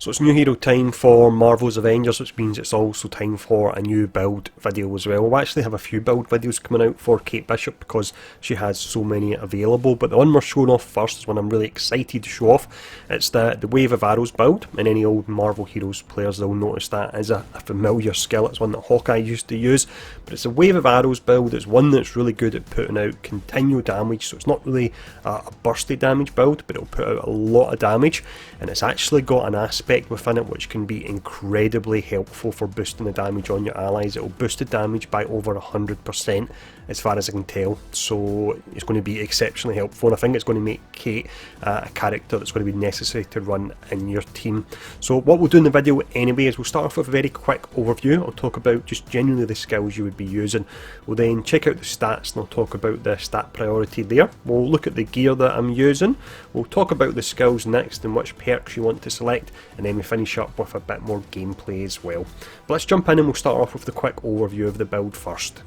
So it's new hero time for Marvel's Avengers, which means it's also time for a new build video as well. We'll actually have a few build videos coming out for Kate Bishop because she has so many available, but the one we're showing off first is one I'm really excited to show off. It's the Wave of Arrows build, and any old Marvel Heroes players will notice that is a familiar skill. It's one that Hawkeye used to use, but it's a Wave of Arrows build. It's one that's really good at putting out continual damage, so it's not really a bursty damage build, but it'll put out a lot of damage, and it's actually got an aspect within it which can be incredibly helpful for boosting the damage on your allies. It will boost the damage by over 100% as far as I can tell, so it's going to be exceptionally helpful, and I think it's going to make Kate a character that's going to be necessary to run in your team. So what we'll do in the video anyway is we'll start off with a very quick overview. I'll talk about just generally the skills you would be using. We'll then check out the stats and I'll talk about the stat priority there. We'll look at the gear that I'm using. We'll talk about the skills next and which perks you want to select, and then we finish up with a bit more gameplay as well. But let's jump in and we'll start off with the quick overview of the build first.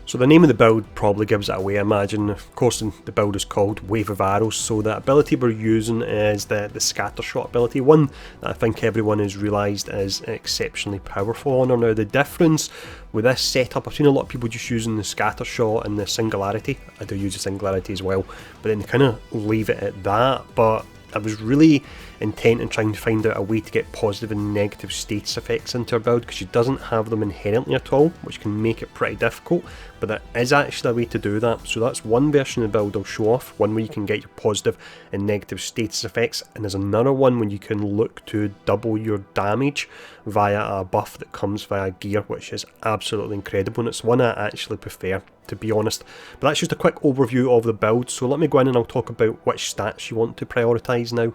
So the name of the build probably gives it away, I imagine. Of course the build is called Wave of Arrows, so the ability we're using is the scatter shot ability, one that I think everyone has realised is exceptionally powerful on her. Now the difference with this setup, I've seen a lot of people just using the scatter shot and the singularity. I do use the singularity as well, but then they kind of leave it at that. But I was really intent on trying to find out a way to get positive and negative status effects into her build, because she doesn't have them inherently at all, which can make it pretty difficult, but there is actually a way to do that. So that's one version of the build I'll show off, one where you can get your positive and negative status effects, and there's another one where you can look to double your damage via a buff that comes via gear, which is absolutely incredible, and it's one I actually prefer, to be honest. But that's just a quick overview of the build, so let me go in and I'll talk about which stats you want to prioritise now.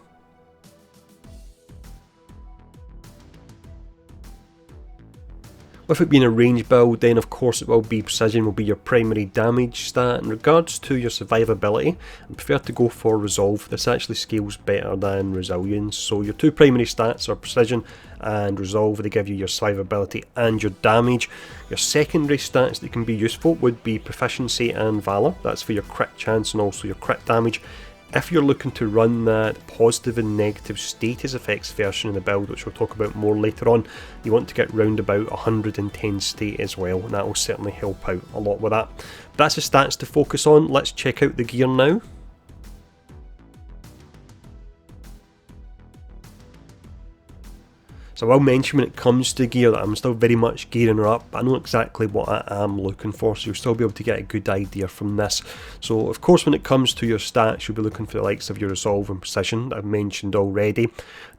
With it being a range build, then of course it will be precision will be your primary damage stat. In regards to your survivability, I prefer to go for resolve. This actually scales better than resilience. So your two primary stats are precision and resolve. They give you your survivability and your damage. Your secondary stats that can be useful would be proficiency and valor. That's for your crit chance and also your crit damage. If you're looking to run that positive and negative status effects version of the build, which we'll talk about more later on, you want to get round about 110 state as well, and that will certainly help out a lot with that. But that's the stats to focus on. Let's check out the gear now. So I will mention when it comes to gear that I'm still very much gearing her up. I know exactly what I am looking for, so you'll still be able to get a good idea from this. So of course when it comes to your stats, you'll be looking for the likes of your resolve and precision that I've mentioned already.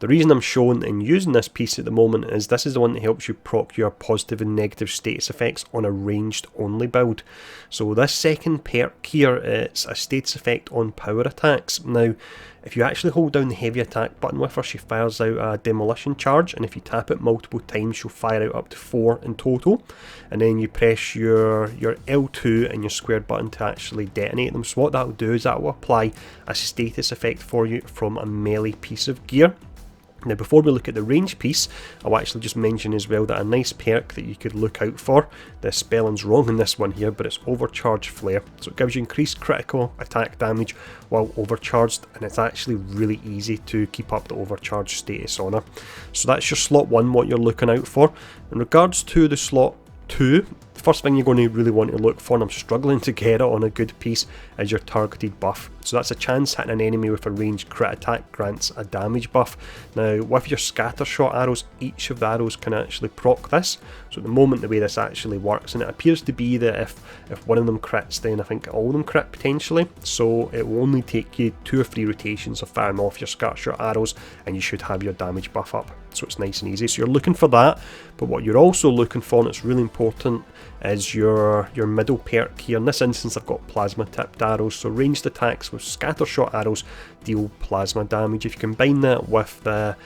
The reason I'm showing and using this piece at the moment is this is the one that helps you proc your positive and negative status effects on a ranged only build. So this second perk here, it's a status effect on power attacks. Now if you actually hold down the heavy attack button with her, she fires out a demolition charge, and if you tap it multiple times she'll fire out up to 4 in total, and then you press your L2 and your square button to actually detonate them. So what that will do is that will apply a status effect for you from a melee piece of gear. Now before we look at the range piece, I'll actually just mention as well that a nice perk that you could look out for, the spelling's wrong in this one here, but it's Overcharge Flare. So it gives you increased critical attack damage while overcharged, and it's actually really easy to keep up the overcharge status on her. So that's your slot 1, what you're looking out for. In regards to the slot 2, the first thing you're going to really want to look for, and I'm struggling to get it on a good piece, is your targeted buff. So that's a chance hitting an enemy with a ranged crit attack grants a damage buff. Now with your scatter shot arrows, each of the arrows can actually proc this. So at the moment the way this actually works, and it appears to be that if one of them crits, then I think all of them crit potentially. So it will only take you 2 or 3 rotations of firing off your scatter shot arrows and you should have your damage buff up. So it's nice and easy. So you're looking for that, but what you're also looking for, and it's really important, is your middle perk here. In this instance I've got plasma tipped arrows, so ranged attacks with scatter shot arrows deal plasma damage. If you combine that with the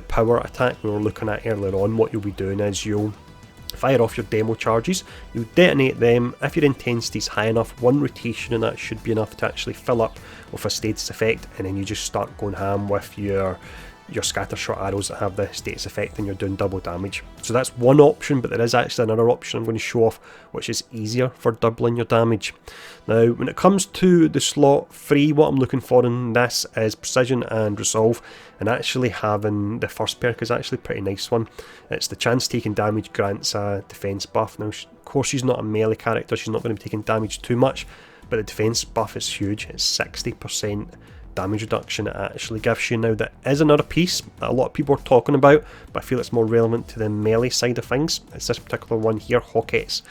power attack we were looking at earlier on, what you'll be doing is you'll fire off your demo charges, you'll detonate them. If your intensity is high enough, 1 rotation and that should be enough to actually fill up with a status effect, and then you just start going ham with your your scatter shot arrows that have the status effect and you're doing double damage. So that's one option, but there is actually another option I'm going to show off which is easier for doubling your damage. Now when it comes to the slot 3, what I'm looking for in this is precision and resolve, and actually having the first perk is actually a pretty nice one. It's the chance taking damage grants a defense buff. Now of course she's not a melee character, she's not going to be taking damage too much, but the defense buff is huge. It's 60% damage reduction it actually gives you. Now that is another piece that a lot of people are talking about, but I feel it's more relevant to the melee side of things. It's this particular one here, Hawkeye's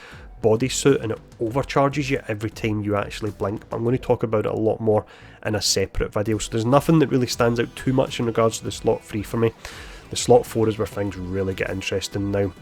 bodysuit, and it overcharges you every time you actually blink. I'm going to talk about it a lot more in a separate video, so there's nothing that really stands out too much in regards to the slot 3 for me. The slot 4 is where things really get interesting now.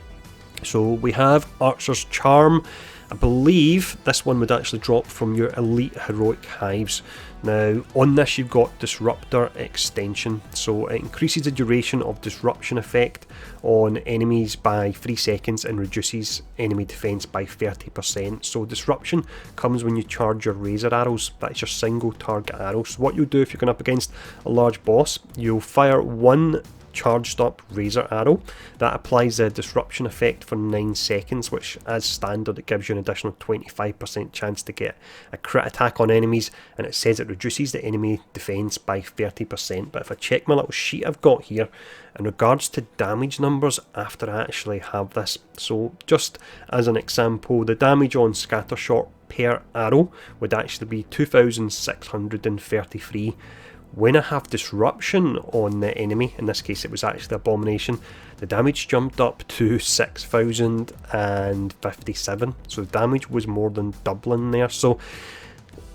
So we have Archer's Charm. I believe this one would actually drop from your elite heroic hives. Now on this you've got Disruptor Extension, so it increases the duration of disruption effect on enemies by 3 seconds and reduces enemy defense by 30%. So disruption comes when you charge your razor arrows. That's your single target arrow. So what you'll do if you're going up against a large boss, you'll fire one charged up razor arrow that applies the disruption effect for 9 seconds, which as standard it gives you an additional 25% chance to get a crit attack on enemies, and it says it reduces the enemy defense by 30%. But if I check my little sheet I've got here in regards to damage numbers after I actually have this, so just as an example, the damage on scatter shot per arrow would actually be 2633. When I have disruption on the enemy, in this case it was actually Abomination, the damage jumped up to 6057, so the damage was more than doubling there. So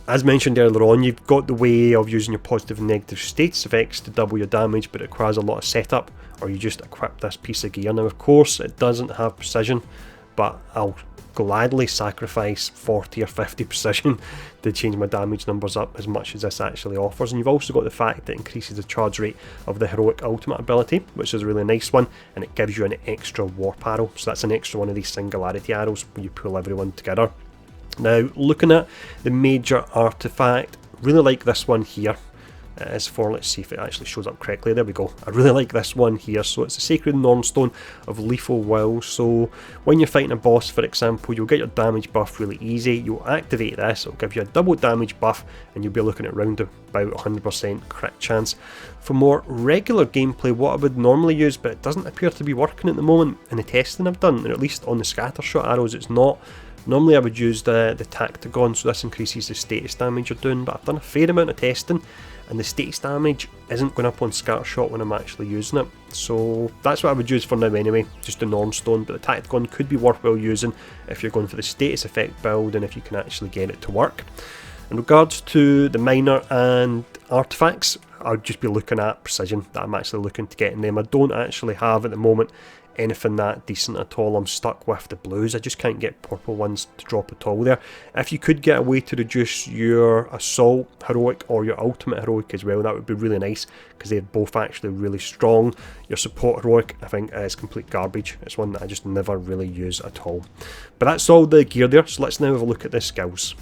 as mentioned earlier on, you've got the way of using your positive and negative status effects to double your damage, but it requires a lot of setup, or you just equip this piece of gear. Now of course it doesn't have precision, but I'll gladly sacrifice 40 or 50 precision to change my damage numbers up as much as this actually offers. And you've also got the fact that it increases the charge rate of the heroic ultimate ability, which is a really nice one, and it gives you an extra warp arrow. So that's an extra one of these singularity arrows where you pull everyone together. Now looking at the major artifact, really like this one here. It is for, let's see if it actually shows up correctly, there we go. I really like this one here. So it's a Sacred Normstone of Lethal Will. So when you're fighting a boss, for example, you'll get your damage buff really easy. You'll activate this, it'll give you a double damage buff, and you'll be looking at round about 100% crit chance. For more regular gameplay, what I would normally use, but it doesn't appear to be working at the moment in the testing I've done, and at least on the scatter shot arrows it's not. Normally I would use the Tactagon, so this increases the status damage you're doing, but I've done a fair amount of testing and the status damage isn't going up on scatter shot when I'm actually using it. So that's what I would use for now anyway, just the Normstone, but the Tactagon could be worthwhile using if you're going for the status effect build and if you can actually get it to work. In regards to the minor and artifacts, I'll just be looking at precision that I'm actually looking to get in them. I don't actually have at the moment anything that decent at all. I'm stuck with the blues. I just can't get purple ones to drop at all there. If you could get a way to reduce your assault heroic or your ultimate heroic as well, that would be really nice, because they're both actually really strong. Your support heroic I think is complete garbage. It's one that I just never really use at all. But that's all the gear there, so let's now have a look at the skills.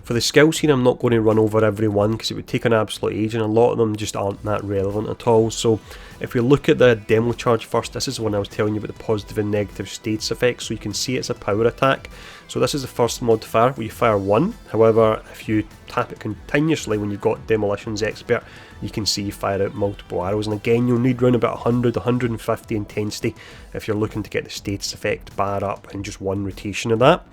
For the skills here, I'm not going to run over every one because it would take an absolute age, and a lot of them just aren't that relevant at all. So if we look at the demo charge first, this is the one I was telling you about the positive and negative status effects. So you can see it's a power attack. So this is the first modifier where you fire one. However, if you tap it continuously when you've got Demolition's Expert, you can see you fire out multiple arrows. And again, you'll need around about 100-150 intensity if you're looking to get the status effect bar up in just one rotation of that.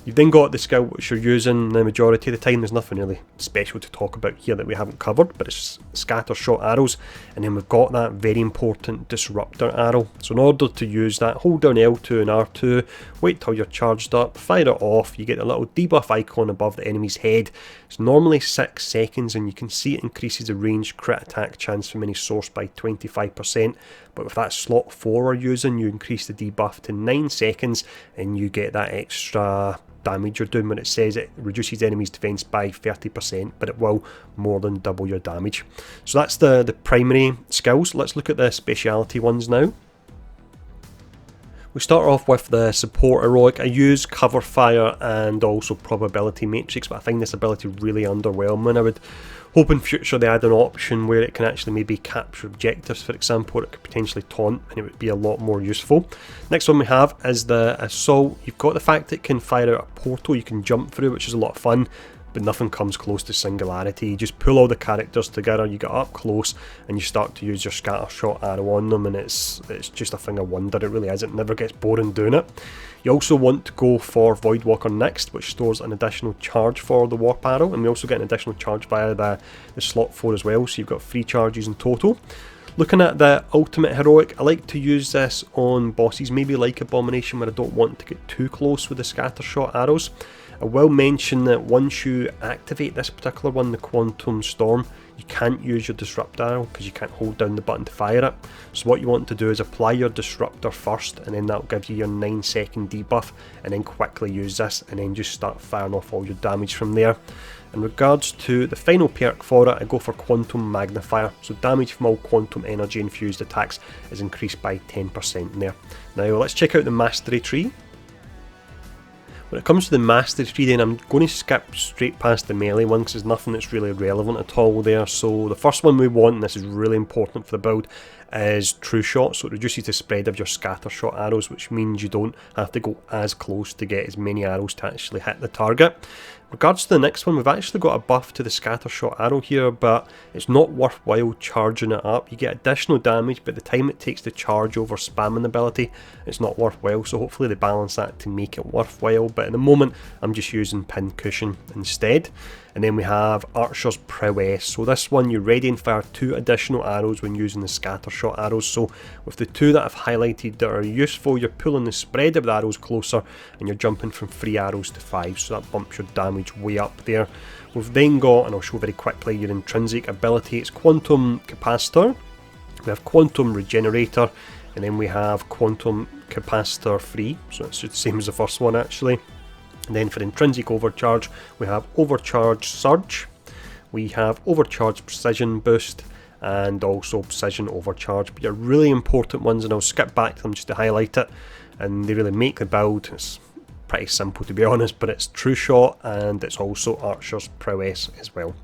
You've then got the skill which you're using the majority of the time. There's nothing really special to talk about here that we haven't covered, but it's scatter shot arrows, and then we've got that very important disruptor arrow. So in order to use that, hold down L2 and R2, wait till you're charged up, fire it off, you get a little debuff icon above the enemy's head. It's normally 6 seconds, and you can see it increases the range crit attack chance from any source by 25%, but with that slot 4 we're using, you increase the debuff to 9 seconds, and you get that extra damage you're doing when it says it reduces enemies defense by 30%, but it will more than double your damage. So that's the primary skills. Let's look at the speciality ones now. We start off with the support heroic. I use cover fire and also probability matrix, but I find this ability really underwhelming. I would hope in future they add an option where it can actually maybe capture objectives, for example, or it could potentially taunt, and it would be a lot more useful. Next one we have is the assault. You've got the fact it can fire out a portal you can jump through, which is a lot of fun, but nothing comes close to Singularity. You just pull all the characters together, you get up close, and you start to use your scatter shot arrow on them, and it's just a thing of wonder. It really is. It never gets boring doing it. You also want to go for Voidwalker next, which stores an additional charge for the warp arrow, and we also get an additional charge via the slot 4 as well, so you've got 3 charges in total. Looking at the ultimate heroic, I like to use this on bosses, maybe like Abomination, where I don't want to get too close with the scatter shot arrows. I will mention that once you activate this particular one, the Quantum Storm, you can't use your Disrupt arrow because you can't hold down the button to fire it. So what you want to do is apply your Disruptor first, and then that'll give you your 9-second debuff, and then quickly use this, and then just start firing off all your damage from there. In regards to the final perk for it, I go for Quantum Magnifier, so damage from all quantum energy infused attacks is increased by 10% in there. Now let's check out the Mastery Tree. When it comes to the Mastery Tree, then I'm going to skip straight past the melee one because there's nothing that's really relevant at all there. So the first one we want, and this is really important for the build, is True Shot. So it reduces the spread of your scatter shot arrows, which means you don't have to go as close to get as many arrows to actually hit the target. In regards to the next one, we've actually got a buff to the scatter shot arrow here, but it's not worthwhile charging it up. You get additional damage, but the time it takes to charge over spamming ability, it's not worthwhile. So hopefully they balance that to make it worthwhile, but at the moment I'm just using Pincushion instead. And then we have Archer's Prowess. So this one, you ready and fire 2 additional arrows when using the scatter shot arrows. So with the 2 that I've highlighted that are useful, you're pulling the spread of the arrows closer, and you're jumping from 3 arrows to 5, so that bumps your damage way up there. We've then got, and I'll show very quickly, your intrinsic ability. It's Quantum Capacitor, we have Quantum Regenerator, and then we have Quantum Capacitor 3, so it's the same as the first one actually. And then for intrinsic overcharge, we have Overcharge Surge, we have Overcharge Precision Boost, and also Precision Overcharge. But your really important ones, and I'll skip back to them just to highlight it, and they really make the build. It's pretty simple to be honest, but it's True Shot and it's also Archer's Prowess as well.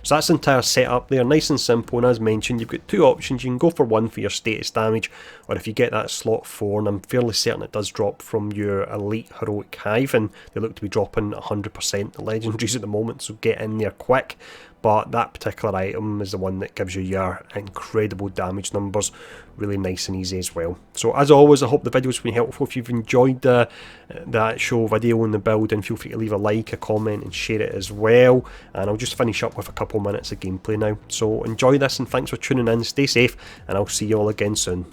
So that's the entire setup there, nice and simple, and as mentioned you've got 2 options. You can go for one for your status damage, or if you get that slot 4, and I'm fairly certain it does drop from your Elite Heroic Hive, and they look to be dropping 100% the legendaries at the moment, so get in there quick. But that particular item is the one that gives you your incredible damage numbers, really nice and easy as well. So as always, I hope the video's been helpful. If you've enjoyed the actual video and the build, then feel free to leave a like, a comment and share it as well. And I'll just finish up with a couple minutes of gameplay now. So enjoy this, and thanks for tuning in, stay safe, and I'll see you all again soon.